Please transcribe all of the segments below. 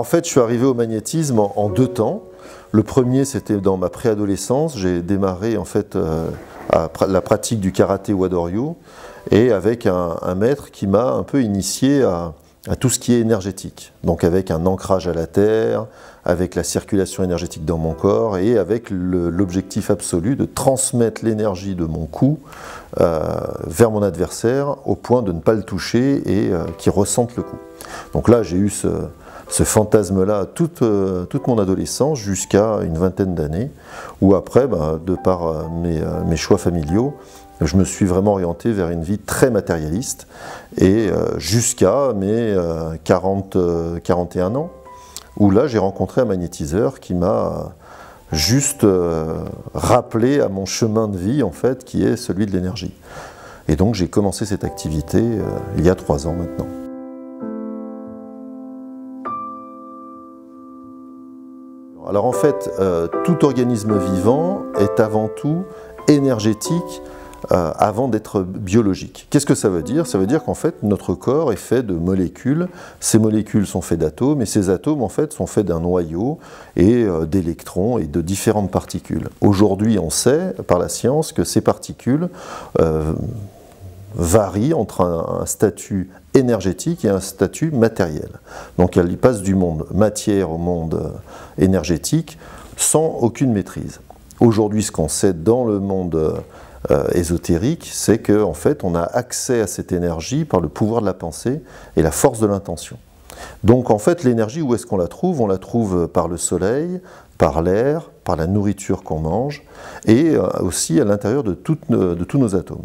en fait, je suis arrivé au magnétisme en deux temps. Le premier, c'était dans ma préadolescence. J'ai démarré en fait la pratique du karaté Wadoryu et avec un maître qui m'a un peu initié à tout ce qui est énergétique. Donc avec un ancrage à la terre, avec la circulation énergétique dans mon corps et avec l'objectif absolu de transmettre l'énergie de mon coup vers mon adversaire au point de ne pas le toucher et qu'il ressente le coup. Donc là, j'ai eu ce fantasme-là toute mon adolescence jusqu'à une vingtaine d'années, où après, de par mes choix familiaux, je me suis vraiment orienté vers une vie très matérialiste, et jusqu'à mes 41 ans, où là j'ai rencontré un magnétiseur qui m'a juste rappelé à mon chemin de vie, en fait, qui est celui de l'énergie. Et donc j'ai commencé cette activité il y a 3 ans maintenant. Alors en fait, tout organisme vivant est avant tout énergétique avant d'être biologique. Qu'est-ce que ça veut dire? Ça veut dire qu'en fait, notre corps est fait de molécules. Ces molécules sont faites d'atomes, et ces atomes en fait sont faits d'un noyau et d'électrons et de différentes particules. Aujourd'hui, on sait par la science que ces particules varient entre un statut énergétique et un statut matériel. Donc elles passent du monde matière au monde énergétique sans aucune maîtrise. Aujourd'hui, ce qu'on sait dans le monde ésotérique, c'est qu'en fait, on a accès à cette énergie par le pouvoir de la pensée et la force de l'intention. Donc en fait, l'énergie, où est-ce qu'on la trouve? On la trouve par le soleil, par l'air, par la nourriture qu'on mange, et aussi à l'intérieur de tous nos atomes.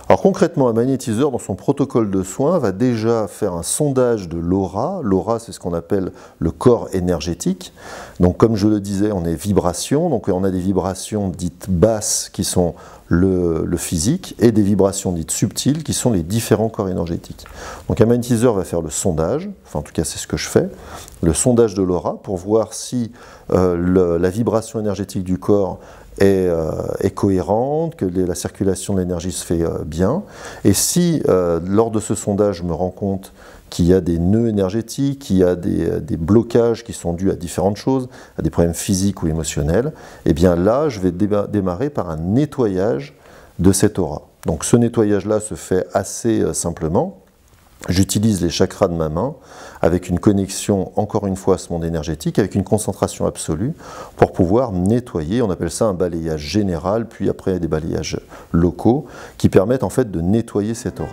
Alors concrètement, un magnétiseur, dans son protocole de soins, va déjà faire un sondage de l'aura. L'aura, c'est ce qu'on appelle le corps énergétique. Donc comme je le disais, on est vibration, donc on a des vibrations dites basses qui sont le physique, et des vibrations dites subtiles qui sont les différents corps énergétiques. Donc un magnétiseur va faire le sondage, enfin en tout cas c'est ce que je fais, le sondage de l'aura pour voir si la vibration énergétique du corps est cohérente, que la circulation de l'énergie se fait bien, et si lors de ce sondage je me rends compte qu'il y a des nœuds énergétiques, qu'il y a des blocages qui sont dus à différentes choses, à des problèmes physiques ou émotionnels, et bien là je vais démarrer par un nettoyage de cette aura. Donc ce nettoyage-là se fait assez simplement. J'utilise les chakras de ma main avec une connexion, encore une fois, à ce monde énergétique, avec une concentration absolue pour pouvoir nettoyer. On appelle ça un balayage général, puis après des balayages locaux qui permettent en fait de nettoyer cette aura.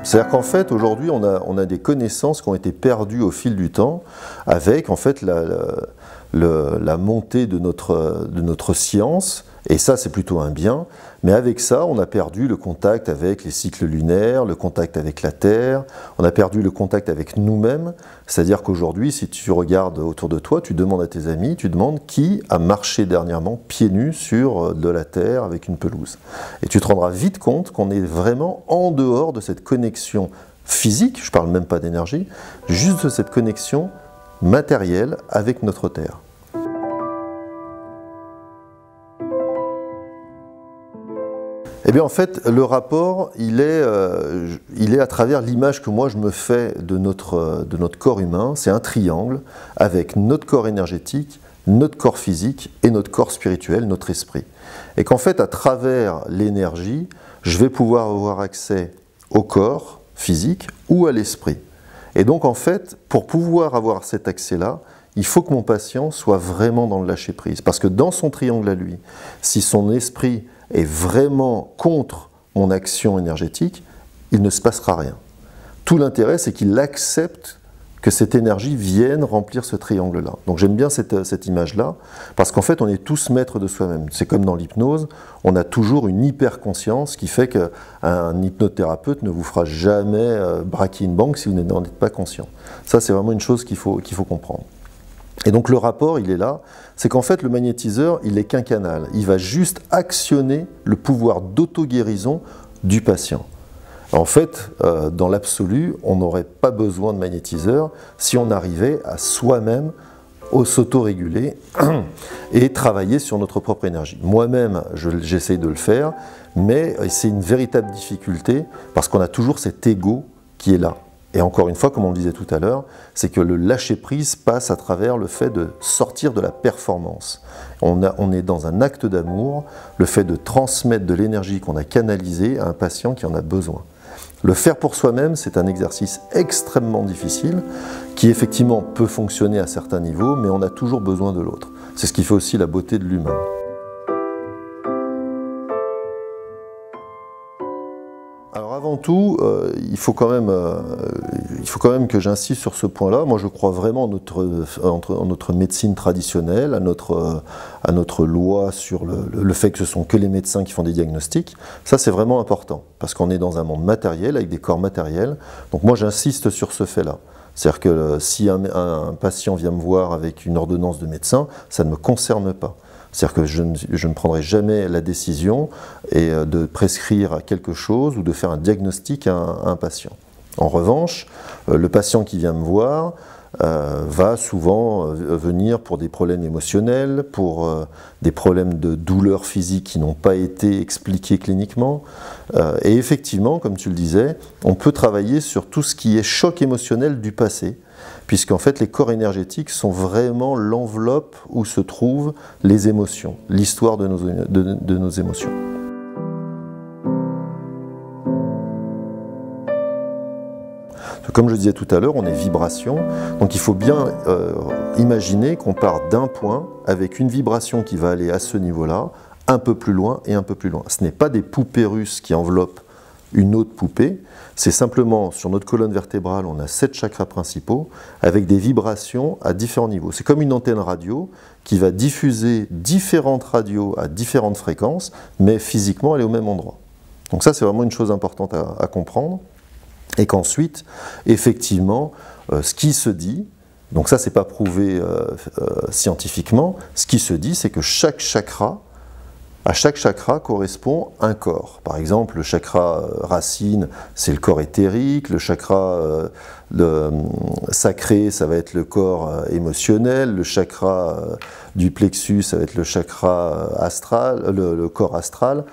C'est-à-dire qu'en fait, aujourd'hui, on a des connaissances qui ont été perdues au fil du temps avec en fait la montée de notre science, et ça c'est plutôt un bien, mais avec ça on a perdu le contact avec les cycles lunaires, le contact avec la Terre, on a perdu le contact avec nous-mêmes, c'est-à-dire qu'aujourd'hui si tu regardes autour de toi, tu demandes à tes amis, tu demandes qui a marché dernièrement pieds nus sur de la Terre avec une pelouse. Et tu te rendras vite compte qu'on est vraiment en dehors de cette connexion physique, je ne parle même pas d'énergie, juste de cette connexion matérielle avec notre Terre. Eh bien en fait, le rapport, il est à travers l'image que moi je me fais de notre corps humain. C'est un triangle avec notre corps énergétique, notre corps physique et notre corps spirituel, notre esprit. Et qu'en fait, à travers l'énergie, je vais pouvoir avoir accès au corps physique ou à l'esprit. Et donc en fait, pour pouvoir avoir cet accès-là, il faut que mon patient soit vraiment dans le lâcher-prise. Parce que dans son triangle à lui, si son esprit est vraiment contre mon action énergétique, il ne se passera rien. Tout l'intérêt, c'est qu'il accepte que cette énergie vienne remplir ce triangle-là. Donc j'aime bien cette image-là, parce qu'en fait, on est tous maîtres de soi-même. C'est comme dans l'hypnose, on a toujours une hyper-conscience qui fait qu'un hypnothérapeute ne vous fera jamais braquer une banque si vous n'en êtes pas conscient. Ça, c'est vraiment une chose qu'il faut comprendre. Et donc le rapport, il est là, c'est qu'en fait le magnétiseur, il n'est qu'un canal. Il va juste actionner le pouvoir d'auto-guérison du patient. En fait, dans l'absolu, on n'aurait pas besoin de magnétiseur si on arrivait à soi-même s'auto-réguler et travailler sur notre propre énergie. Moi-même, j'essaye de le faire, mais c'est une véritable difficulté parce qu'on a toujours cet ego qui est là. Et encore une fois, comme on le disait tout à l'heure, c'est que le lâcher-prise passe à travers le fait de sortir de la performance. On est dans un acte d'amour, le fait de transmettre de l'énergie qu'on a canalisée à un patient qui en a besoin. Le faire pour soi-même, c'est un exercice extrêmement difficile, qui effectivement peut fonctionner à certains niveaux, mais on a toujours besoin de l'autre. C'est ce qui fait aussi la beauté de l'humain. Alors avant tout, il faut quand même que j'insiste sur ce point-là. Moi, je crois vraiment en notre médecine traditionnelle, à notre loi sur le fait que ce sont que les médecins qui font des diagnostics. Ça, c'est vraiment important, parce qu'on est dans un monde matériel, avec des corps matériels. Donc moi, j'insiste sur ce fait-là. C'est-à-dire que si un patient vient me voir avec une ordonnance de médecin, ça ne me concerne pas. C'est-à-dire que je ne prendrai jamais la décision de prescrire quelque chose ou de faire un diagnostic à un patient. En revanche, le patient qui vient me voir va souvent venir pour des problèmes émotionnels, pour des problèmes de douleurs physiques qui n'ont pas été expliqués cliniquement. Et effectivement, comme tu le disais, on peut travailler sur tout ce qui est choc émotionnel du passé, puisqu'en fait les corps énergétiques sont vraiment l'enveloppe où se trouvent les émotions, l'histoire de nos émotions. Comme je disais tout à l'heure, on est vibration, donc il faut bien imaginer qu'on part d'un point avec une vibration qui va aller à ce niveau-là, un peu plus loin et un peu plus loin. Ce n'est pas des poupées russes qui enveloppent une autre poupée, c'est simplement sur notre colonne vertébrale, on a 7 chakras principaux avec des vibrations à différents niveaux. C'est comme une antenne radio qui va diffuser différentes radios à différentes fréquences, mais physiquement elle est au même endroit. Donc ça, c'est vraiment une chose importante à comprendre. Et qu'ensuite, effectivement, ce qui se dit, donc ça c'est pas prouvé scientifiquement, ce qui se dit c'est que à chaque chakra correspond un corps. Par exemple, le chakra racine, c'est le corps éthérique, le chakra sacré, ça va être le corps émotionnel, le chakra du plexus, ça va être le chakra astral, le corps astral.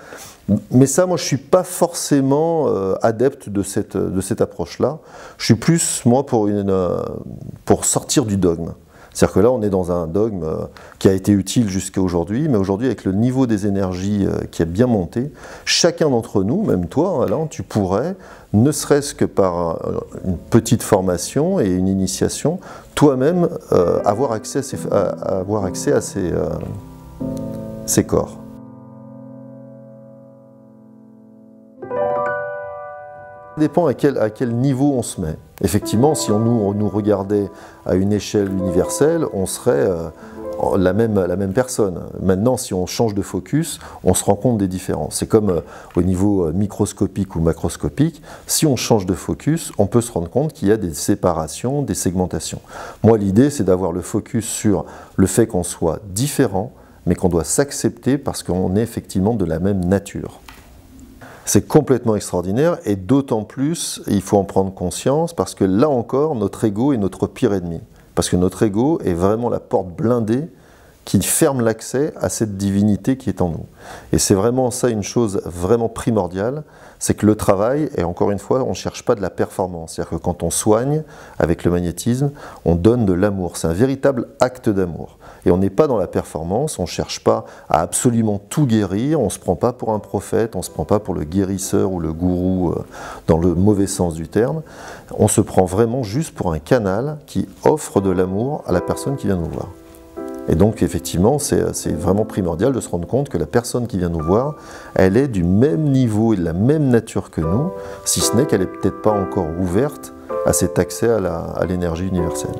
Mais ça, moi, je ne suis pas forcément adepte de cette approche-là. Je suis plus, moi, pour sortir du dogme. C'est-à-dire que là, on est dans un dogme qui a été utile jusqu'à aujourd'hui, mais aujourd'hui, avec le niveau des énergies qui a bien monté, chacun d'entre nous, même toi, Alain, tu pourrais, ne serait-ce que par une petite formation et une initiation, toi-même avoir accès à ces corps. Ça dépend à quel niveau on se met. Effectivement, si on nous regardait à une échelle universelle, on serait la même personne. Maintenant, si on change de focus, on se rend compte des différences. C'est comme au niveau microscopique ou macroscopique, si on change de focus, on peut se rendre compte qu'il y a des séparations, des segmentations. Moi, l'idée, c'est d'avoir le focus sur le fait qu'on soit différent, mais qu'on doit s'accepter parce qu'on est effectivement de la même nature. C'est complètement extraordinaire et d'autant plus, il faut en prendre conscience parce que là encore, notre ego est notre pire ennemi. Parce que notre ego est vraiment la porte blindée qui ferme l'accès à cette divinité qui est en nous. Et c'est vraiment ça une chose vraiment primordiale, c'est que le travail, et encore une fois, on ne cherche pas de la performance. C'est-à-dire que quand on soigne avec le magnétisme, on donne de l'amour. C'est un véritable acte d'amour. Et on n'est pas dans la performance, on ne cherche pas à absolument tout guérir, on ne se prend pas pour un prophète, on ne se prend pas pour le guérisseur ou le gourou dans le mauvais sens du terme. On se prend vraiment juste pour un canal qui offre de l'amour à la personne qui vient nous voir. Et donc effectivement, c'est vraiment primordial de se rendre compte que la personne qui vient nous voir, elle est du même niveau et de la même nature que nous, si ce n'est qu'elle n'est peut-être pas encore ouverte à cet accès à l'énergie universelle.